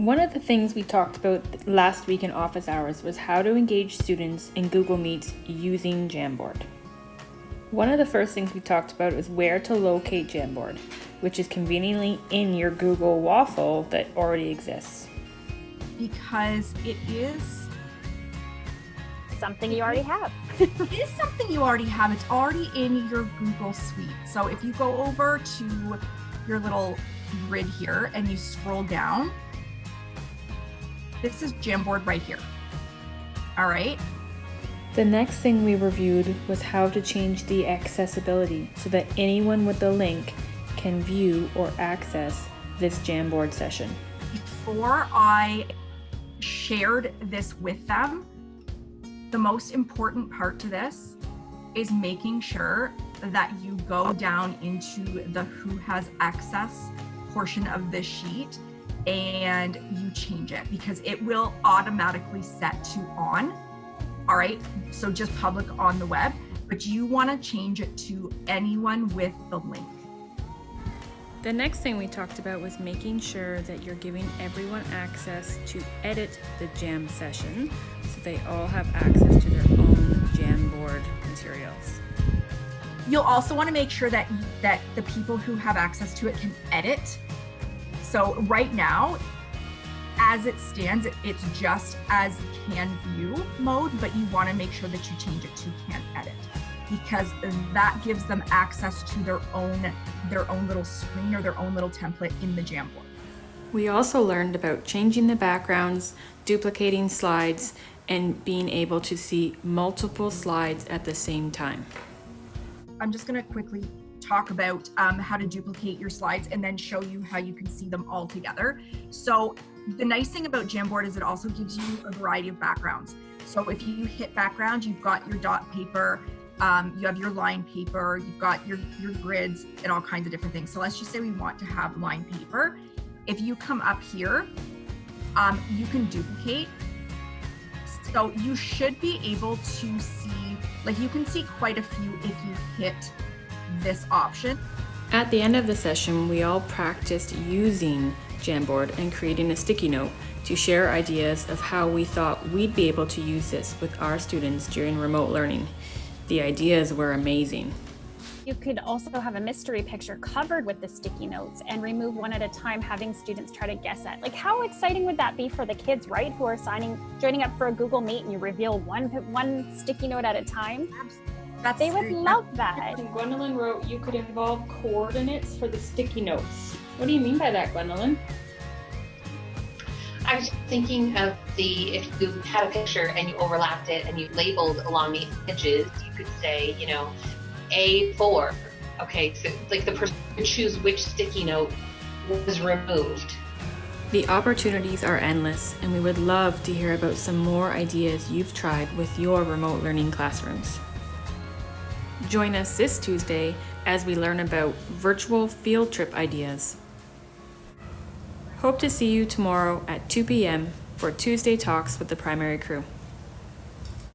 One of the things we talked about last week in office hours was how to engage students in Google Meets using Jamboard. One of the first things we talked about was where to locate Jamboard, which is conveniently in your Google waffle that already exists. Because it is something you already have. It is something you already have. It's already in your Google Suite. So if you go over to your little grid here and you scroll down, this is Jamboard right here. All right. The next thing we reviewed was how to change the accessibility so that anyone with the link can view or access this Jamboard session. Before I shared this with them, the most important part to this is making sure that you go down into the who has access portion of this sheet and you change it, because it will automatically set to on. All right, so just public on the web, but you want to change it to anyone with the link. The next thing we talked about was making sure that you're giving everyone access to edit the Jam session so they all have access to their own Jamboard materials. You'll also want to make sure that the people who have access to it can edit. So right now, as it stands, it's just as can view mode, but you want to make sure that you change it to can edit, because that gives them access to their own little screen or their own little template in the Jamboard. We also learned about changing the backgrounds, duplicating slides, and being able to see multiple slides at the same time. I'm just going to quickly talk about how to duplicate your slides and then show you how you can see them all together. So the nice thing about Jamboard is it also gives you a variety of backgrounds. So if you hit background, you've got your dot paper, you have your line paper, you've got your grids and all kinds of different things. So let's just say we want to have line paper. If you come up here, you can duplicate. So you should be able to see, like you can see quite a few if you hit this option. At the end of the session, we all practiced using Jamboard and creating a sticky note to share ideas of how we thought we'd be able to use this with our students during remote learning. The ideas were amazing. You could also have a mystery picture covered with the sticky notes and remove one at a time, having students try to guess at. Like, how exciting would that be for the kids, right? Who are joining up for a Google Meet, and you reveal one sticky note at a time. They would love that. Gwendolyn wrote, you could involve coordinates for the sticky notes. What do you mean by that, Gwendolyn? I was thinking of if you had a picture and you overlapped it and you labeled along the edges, you could say, A4. Okay, so like the person could choose which sticky note was removed. The opportunities are endless, and we would love to hear about some more ideas you've tried with your remote learning classrooms. Join us this Tuesday as we learn about virtual field trip ideas. Hope to see you tomorrow at 2 p.m. for Tuesday Talks with the primary crew.